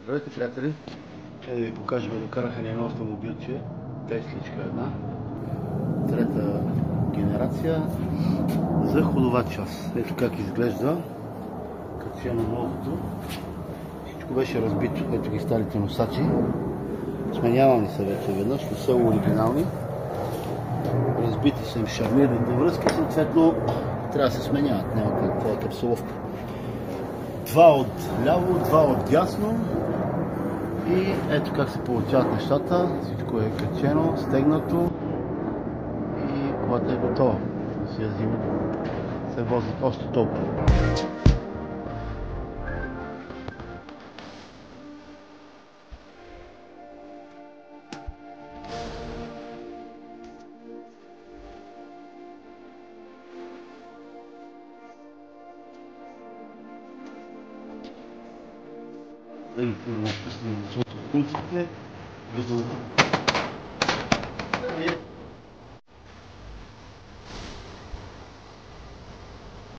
Здравейте, приятели! Ще ви покажем, докарах едно автомобилче, Тесличка една, трета генерация, за ходова част. Ето как изглежда, качено новото. Всичко беше разбито, ето ги старите носачи. Сменявани са вече веднъж, не са оригинални. Разбити са им шарнирните връзки, съответно трябва да се сменяват, няма как, това е капсуловка. Два от ляво, два от дясно и ето как се получават нещата. Всичко е качено, стегнато и колата е готова. Си я взимат, се возят още толкова. Да ги пуснем от улиците,